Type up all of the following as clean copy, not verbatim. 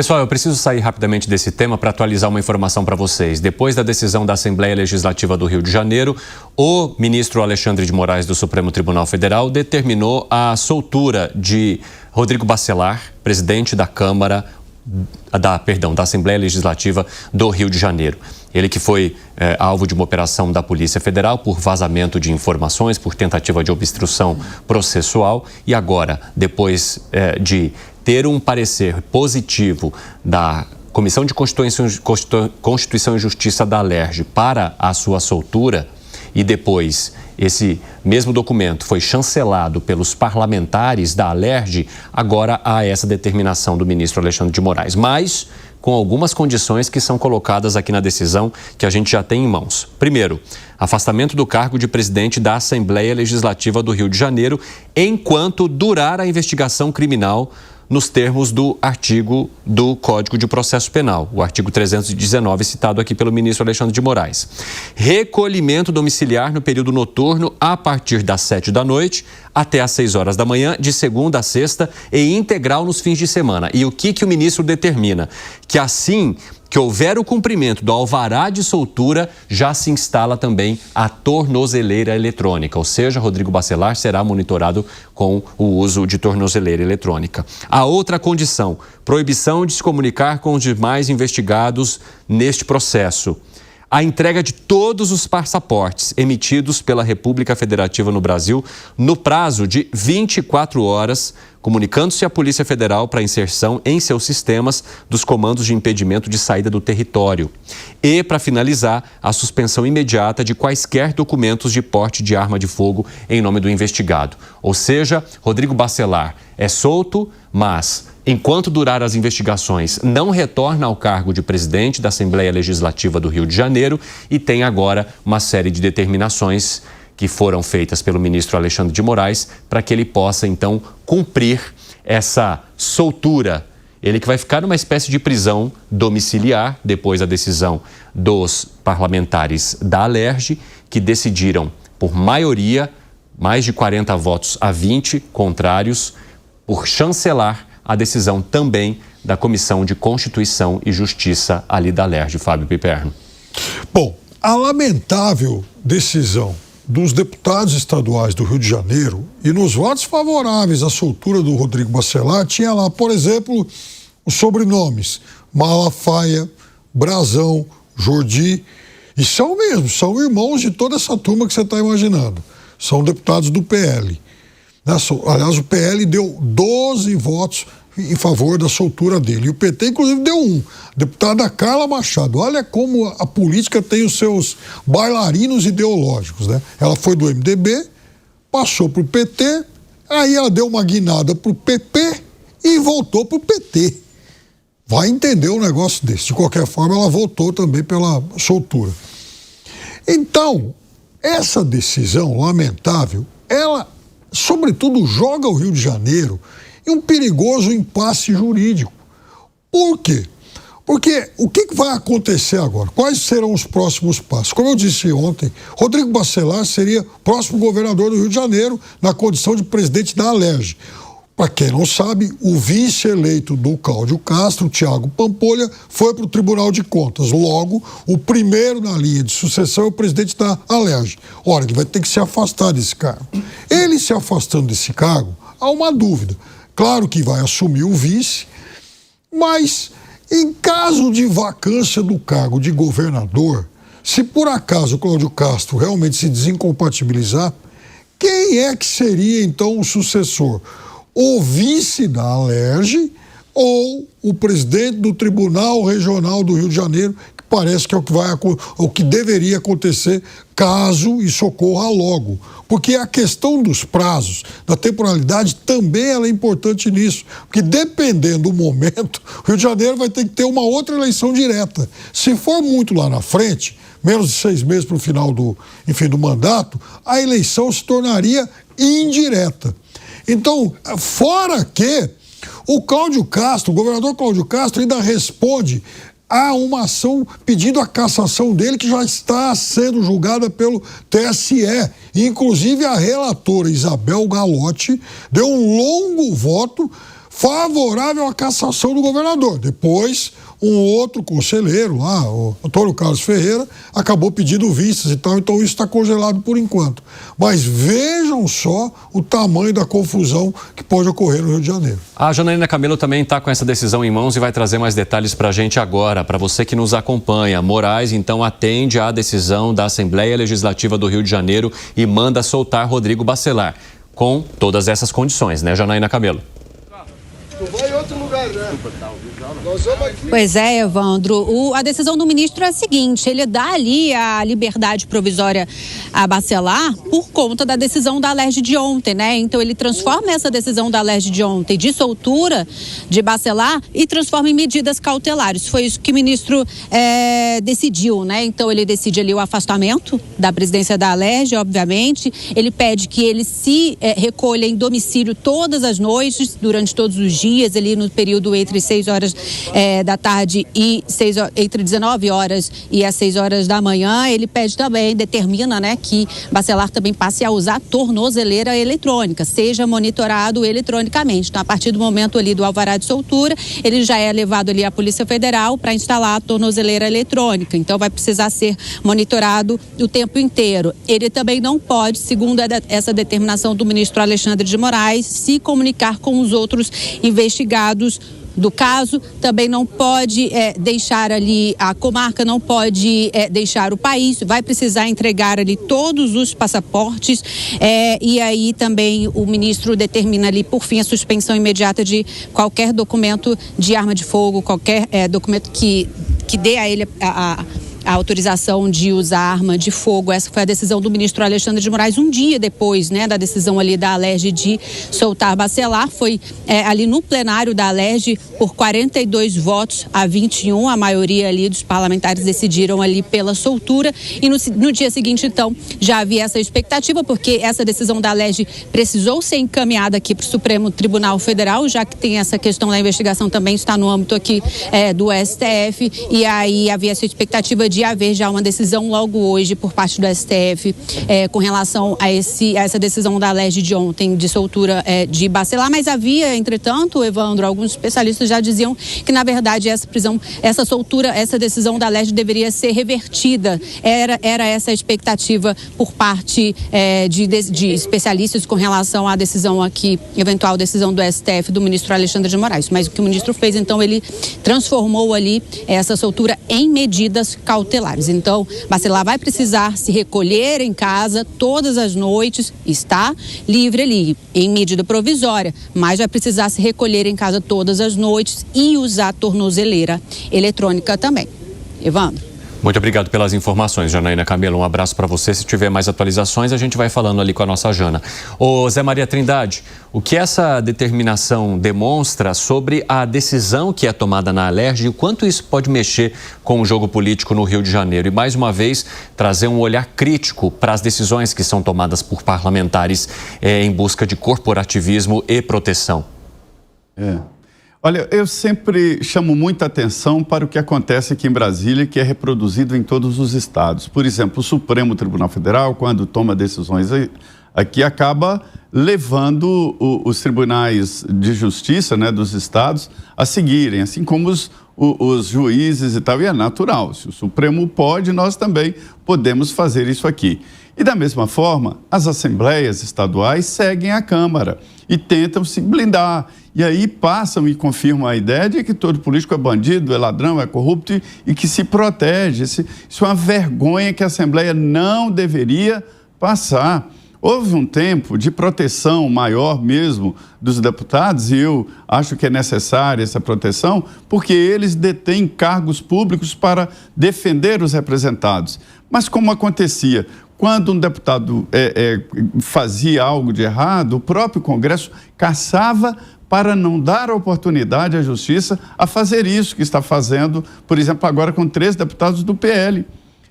Pessoal, eu preciso sair rapidamente desse tema para atualizar uma informação para vocês. Depois da decisão da Assembleia Legislativa do Rio de Janeiro, o ministro Alexandre de Moraes do Supremo Tribunal Federal determinou a soltura de Rodrigo Bacelar, presidente da da Assembleia Legislativa do Rio de Janeiro. Ele que foi alvo de uma operação da Polícia Federal por vazamento de informações, por tentativa de obstrução processual e agora, depois de ter um parecer positivo da Comissão de Constituição e Justiça da Alerj para a sua soltura e depois esse mesmo documento foi chancelado pelos parlamentares da Alerj, agora há essa determinação do ministro Alexandre de Moraes, mas com algumas condições que são colocadas aqui na decisão que a gente já tem em mãos. Primeiro, afastamento do cargo de presidente da Assembleia Legislativa do Rio de Janeiro enquanto durar a investigação criminal nos termos do artigo do Código de Processo Penal, o artigo 319, citado aqui pelo ministro Alexandre de Moraes. Recolhimento domiciliar no período noturno a partir das 7 da noite até às 6 horas da manhã, de segunda a sexta e integral nos fins de semana. E o que o ministro determina? Que assim que houver o cumprimento do alvará de soltura, já se instala também a tornozeleira eletrônica, ou seja, Rodrigo Bacelar será monitorado com o uso de tornozeleira eletrônica. A outra condição, proibição de se comunicar com os demais investigados neste processo. A entrega de todos os passaportes emitidos pela República Federativa no Brasil no prazo de 24 horas, comunicando-se à Polícia Federal para inserção em seus sistemas dos comandos de impedimento de saída do território. E, para finalizar, a suspensão imediata de quaisquer documentos de porte de arma de fogo em nome do investigado. Ou seja, Rodrigo Bacelar é solto, mas enquanto durar as investigações, não retorna ao cargo de presidente da Assembleia Legislativa do Rio de Janeiro e tem agora uma série de determinações que foram feitas pelo ministro Alexandre de Moraes para que ele possa, então, cumprir essa soltura. Ele que vai ficar numa espécie de prisão domiciliar depois da decisão dos parlamentares da Alerj, que decidiram por maioria, mais de 40 votos a 20 contrários, por chancelar a decisão também da Comissão de Constituição e Justiça ali da Alerj, Fábio Piperno. Bom, a lamentável decisão dos deputados estaduais do Rio de Janeiro e nos votos favoráveis à soltura do Rodrigo Bacelar tinha lá, por exemplo, os sobrenomes Malafaia, Brazão, Jordi, e são mesmo, são irmãos de toda essa turma que você está imaginando. São deputados do PL. Aliás, o PL deu 12 votos em favor da soltura dele. E o PT, inclusive, deu 1. Deputada Carla Machado. Olha como a política tem os seus bailarinos ideológicos, né? Ela foi do MDB, passou para o PT, aí ela deu uma guinada para o PP e voltou para o PT. Vai entender um negócio desse. De qualquer forma, ela votou também pela soltura. Então, essa decisão lamentável, ela, sobretudo, joga o Rio de Janeiro em um perigoso impasse jurídico. Por quê? Porque o que vai acontecer agora? Quais serão os próximos passos? Como eu disse ontem, Rodrigo Bacelar seria próximo governador do Rio de Janeiro na condição de presidente da Alerj. Para quem não sabe, o vice-eleito do Cláudio Castro, Thiago Pampolha, foi para o Tribunal de Contas. Logo, o primeiro na linha de sucessão é o presidente da Alerj. Ora, ele vai ter que se afastar desse cargo. Ele se afastando desse cargo, há uma dúvida. Claro que vai assumir o vice, mas em caso de vacância do cargo de governador, se por acaso o Cláudio Castro realmente se desincompatibilizar, quem é que seria então o sucessor? O vice da Alerj ou o presidente do Tribunal Regional do Rio de Janeiro, que parece que é o que deveria acontecer caso isso ocorra logo. Porque a questão dos prazos, da temporalidade, também ela é importante nisso. Porque dependendo do momento, o Rio de Janeiro vai ter que ter uma outra eleição direta. Se for muito lá na frente, menos de 6 meses para o final do mandato, a eleição se tornaria indireta. Então, fora que o Cláudio Castro, o governador Cláudio Castro, ainda responde a uma ação pedindo a cassação dele, que já está sendo julgada pelo TSE. Inclusive, a relatora Isabel Galotti deu um longo voto favorável à cassação do governador. Depois, um outro conselheiro lá, o Antônio Carlos Ferreira, acabou pedindo vistas e tal, então isso está congelado por enquanto. Mas vejam só o tamanho da confusão que pode ocorrer no Rio de Janeiro. A Janaína Camelo também está com essa decisão em mãos e vai trazer mais detalhes para a gente agora. Para você que nos acompanha, Moraes então atende à decisão da Assembleia Legislativa do Rio de Janeiro e manda soltar Rodrigo Bacelar, com todas essas condições, né, Janaína Camelo? Não vai em outro lugar, né? Nós vamos aqui. Pois é, Evandro. A decisão do ministro é a seguinte: ele dá ali a liberdade provisória a Bacelar por conta da decisão da Alerj de ontem, né? Então ele transforma essa decisão da Alerj de ontem de soltura de Bacelar e transforma em medidas cautelares. Foi isso que o ministro decidiu, né? Então ele decide ali o afastamento da presidência da Alerj, obviamente. Ele pede que ele se recolha em domicílio todas as noites, durante todos os dias, ali no período entre 6 horas da tarde e entre 19 horas e as 6 horas da manhã. Ele pede também, determina, né, que Bacelar também passe a usar tornozeleira eletrônica, seja monitorado eletronicamente. Então, a partir do momento ali do alvará de soltura, ele já é levado ali à Polícia Federal para instalar a tornozeleira eletrônica. Então, vai precisar ser monitorado o tempo inteiro. Ele também não pode, segundo essa determinação do ministro Alexandre de Moraes, se comunicar com os outros investigados do caso. Também não pode deixar ali, a comarca não pode deixar o país, vai precisar entregar ali todos os passaportes e aí também o ministro determina ali, por fim, a suspensão imediata de qualquer documento de arma de fogo, qualquer documento que dê a ele a autorização de usar arma de fogo. Essa foi a decisão do ministro Alexandre de Moraes, um dia depois, né, da decisão ali da Alerj de soltar Bacelar. Foi ali no plenário da Alerj, por 42 votos a 21, a maioria ali dos parlamentares decidiram ali pela soltura, e no dia seguinte, então, já havia essa expectativa, porque essa decisão da Alerj precisou ser encaminhada aqui para o Supremo Tribunal Federal, já que tem essa questão da investigação também está no âmbito aqui do STF, e aí havia essa expectativa de haver já uma decisão logo hoje por parte do STF com relação a essa decisão da Alerj de ontem de soltura de Bacelar. Mas havia, entretanto, Evandro, alguns especialistas já diziam que, na verdade, essa soltura, essa decisão da Alerj deveria ser revertida. Era essa a expectativa por parte de especialistas com relação à decisão aqui, eventual decisão do STF do ministro Alexandre de Moraes. Mas o que o ministro fez, então, ele transformou ali essa soltura em medidas cautelares. Então, Bacelar vai precisar se recolher em casa todas as noites, está livre ali, em medida provisória, mas vai precisar se recolher em casa todas as noites e usar tornozeleira eletrônica também. Evandro. Muito obrigado pelas informações, Janaína Camelo. Um abraço para você. Se tiver mais atualizações, a gente vai falando ali com a nossa Jana. Ô Zé Maria Trindade, o que essa determinação demonstra sobre a decisão que é tomada na Alerj e o quanto isso pode mexer com o jogo político no Rio de Janeiro? E, mais uma vez, trazer um olhar crítico para as decisões que são tomadas por parlamentares em busca de corporativismo e proteção. Olha, eu sempre chamo muita atenção para o que acontece aqui em Brasília, que é reproduzido em todos os estados. Por exemplo, o Supremo Tribunal Federal, quando toma decisões aqui, acaba levando os tribunais de justiça, né, dos estados a seguirem, assim como os juízes e tal, e é natural. Se o Supremo pode, nós também podemos fazer isso aqui. E da mesma forma, as assembleias estaduais seguem a Câmara e tentam se blindar. E aí passam e confirmam a ideia de que todo político é bandido, é ladrão, é corrupto e que se protege. Isso é uma vergonha que a Assembleia não deveria passar. Houve um tempo de proteção maior mesmo dos deputados, e eu acho que é necessária essa proteção, porque eles detêm cargos públicos para defender os representados. Mas como acontecia? Quando um deputado fazia algo de errado, o próprio Congresso caçava para não dar oportunidade à Justiça a fazer isso que está fazendo, por exemplo, agora com 3 deputados do PL.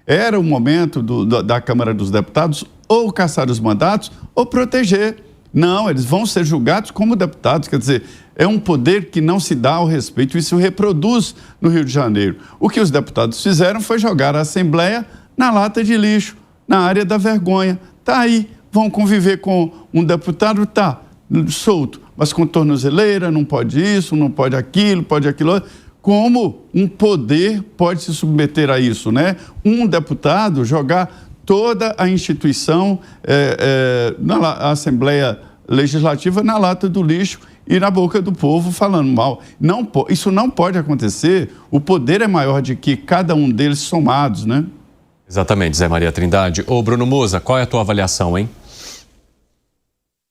Era o momento da Câmara dos Deputados ou caçar os mandatos ou proteger. Não, eles vão ser julgados como deputados, quer dizer, é um poder que não se dá ao respeito, isso reproduz no Rio de Janeiro. O que os deputados fizeram foi jogar a Assembleia na lata de lixo, na área da vergonha. Tá aí, vão conviver com um deputado, tá solto, mas com tornozeleira, não pode isso, não pode aquilo, como um poder pode se submeter a isso, né? Um deputado jogar toda a instituição, na Assembleia Legislativa, na lata do lixo e na boca do povo falando mal. Isso não pode acontecer. O poder é maior de que cada um deles somados, né? Exatamente, Zé Maria Trindade. Ô, Bruno Moza, qual é a tua avaliação, hein?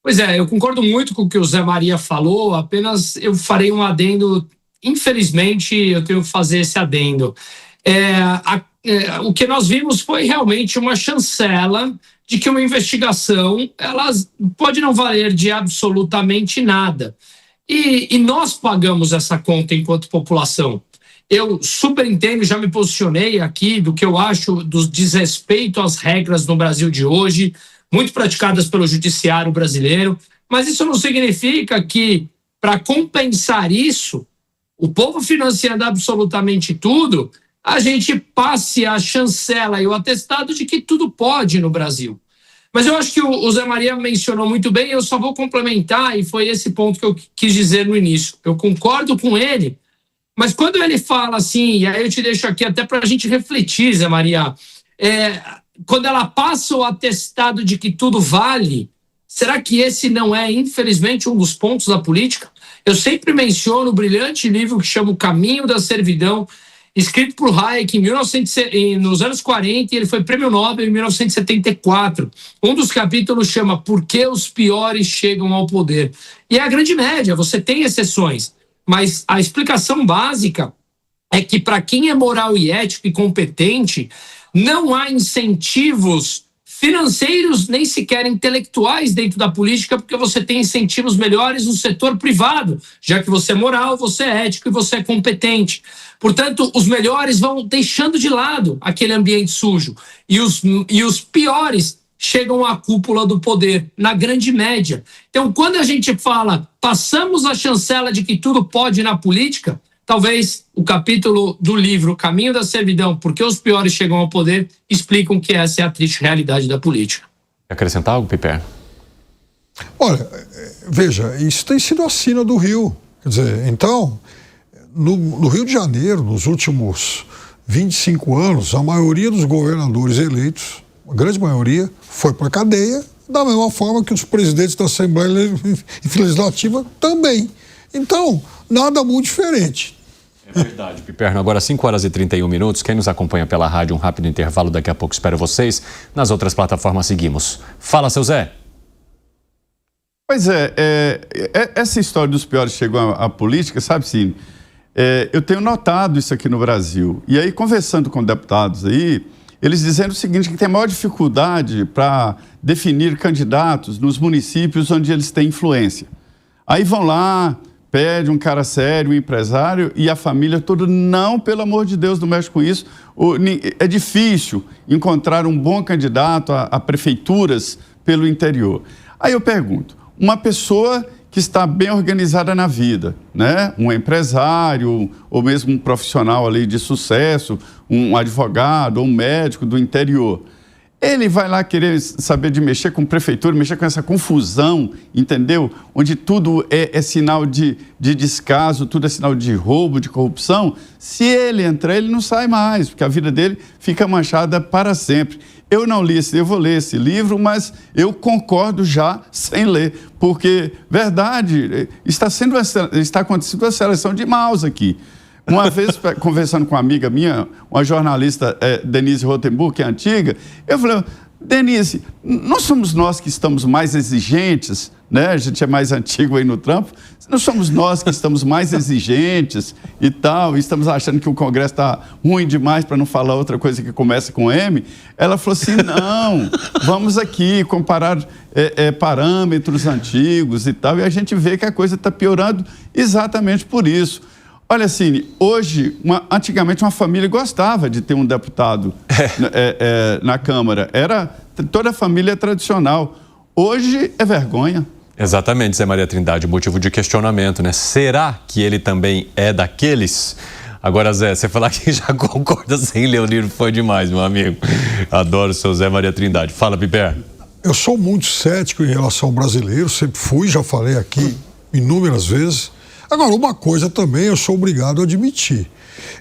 Pois é, eu concordo muito com o que o Zé Maria falou, apenas eu farei um adendo. Infelizmente, eu tenho que fazer esse adendo. O que nós vimos foi realmente uma chancela de que uma investigação ela pode não valer de absolutamente nada. E nós pagamos essa conta enquanto população. Eu super entendo, já me posicionei aqui do que eu acho do desrespeito às regras no Brasil de hoje, muito praticadas pelo judiciário brasileiro, mas isso não significa que, para compensar isso, o povo financiando absolutamente tudo, a gente passe a chancela e o atestado de que tudo pode no Brasil. Mas eu acho que o Zé Maria mencionou muito bem, eu só vou complementar, e foi esse ponto que eu quis dizer no início. Eu concordo com ele, mas quando ele fala assim, e aí eu te deixo aqui até para a gente refletir, Zé Maria, quando ela passa o atestado de que tudo vale, será que esse não é, infelizmente, um dos pontos da política? Eu sempre menciono o brilhante livro que chama O Caminho da Servidão, escrito por Hayek nos anos 40, e ele foi prêmio Nobel em 1974. Um dos capítulos chama Por que os piores chegam ao poder? E é a grande média, você tem exceções, mas a explicação básica é que para quem é moral e ético e competente, não há incentivos financeiros, nem sequer intelectuais dentro da política, porque você tem incentivos melhores no setor privado, já que você é moral, você é ético e você é competente. Portanto, os melhores vão deixando de lado aquele ambiente sujo e os piores chegam à cúpula do poder, na grande média. Então, quando a gente fala, passamos a chancela de que tudo pode na política, talvez o capítulo do livro Caminho da Servidão, Porque os Piores Chegam ao Poder, explicam que essa é a triste realidade da política. Quer acrescentar algo, Piper? Olha, veja, isso tem sido a sina do Rio. Quer dizer, então, no Rio de Janeiro, nos últimos 25 anos, a maioria dos governadores eleitos, a grande maioria, foi para a cadeia, da mesma forma que os presidentes da Assembleia Legislativa também. Então, nada muito diferente. É verdade, Piperno. Agora 5h31. Quem nos acompanha pela rádio, um rápido intervalo. Daqui a pouco espero vocês. Nas outras plataformas seguimos. Fala, seu Zé. Pois essa história dos piores chegou à política, sabe, Cine? Eu tenho notado isso aqui no Brasil. E aí, conversando com deputados aí, eles dizendo o seguinte, que tem maior dificuldade para definir candidatos nos municípios onde eles têm influência. Aí vão lá, pede um cara sério, um empresário, e a família toda, não, pelo amor de Deus, não mexe com isso. É difícil encontrar um bom candidato a prefeituras pelo interior. Aí eu pergunto, uma pessoa que está bem organizada na vida, né? Um empresário, ou mesmo um profissional ali de sucesso, um advogado ou um médico do interior, ele vai lá querer saber de mexer com prefeitura, mexer com essa confusão, entendeu? Onde tudo é sinal de descaso, tudo é sinal de roubo, de corrupção. Se ele entrar, ele não sai mais, porque a vida dele fica manchada para sempre. Eu não li eu vou ler esse livro, mas eu concordo já sem ler, porque, verdade, está acontecendo uma seleção de maus aqui. Uma vez, conversando com uma amiga minha, uma jornalista, Denise Rotenburg, que é antiga, eu falei, Denise, não somos nós que estamos mais exigentes, né? A gente é mais antigo aí no trampo, não somos nós que estamos mais exigentes e tal, e estamos achando que o Congresso está ruim demais, para não falar outra coisa que começa com M. Ela falou assim, não, vamos aqui comparar parâmetros antigos e tal, e a gente vê que a coisa está piorando exatamente por isso. Olha, Cine, hoje, antigamente uma família gostava de ter um deputado na Câmara. Toda a família é tradicional. Hoje é vergonha. Exatamente, Zé Maria Trindade, motivo de questionamento, né? Será que ele também é daqueles? Agora, Zé, você falar que já concorda sem ler o livro foi demais, meu amigo. Adoro o seu Zé Maria Trindade. Fala, Piper. Eu sou muito cético em relação ao brasileiro, sempre fui, já falei aqui inúmeras vezes. Agora, uma coisa também eu sou obrigado a admitir.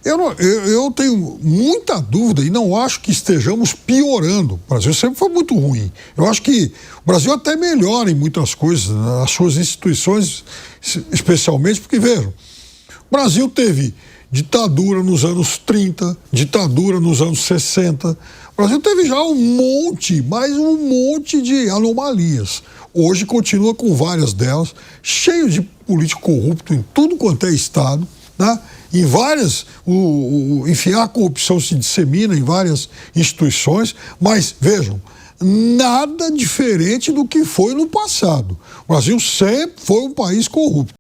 Eu tenho muita dúvida e não acho que estejamos piorando. O Brasil sempre foi muito ruim. Eu acho que o Brasil até melhora em muitas coisas, as suas instituições, especialmente porque, vejam, o Brasil teve ditadura nos anos 30, ditadura nos anos 60. O Brasil teve já um monte de anomalias. Hoje continua com várias delas, cheio de político corrupto em tudo quanto é estado, né? Em várias, enfim, a corrupção se dissemina em várias instituições, mas, vejam, nada diferente do que foi no passado. O Brasil sempre foi um país corrupto.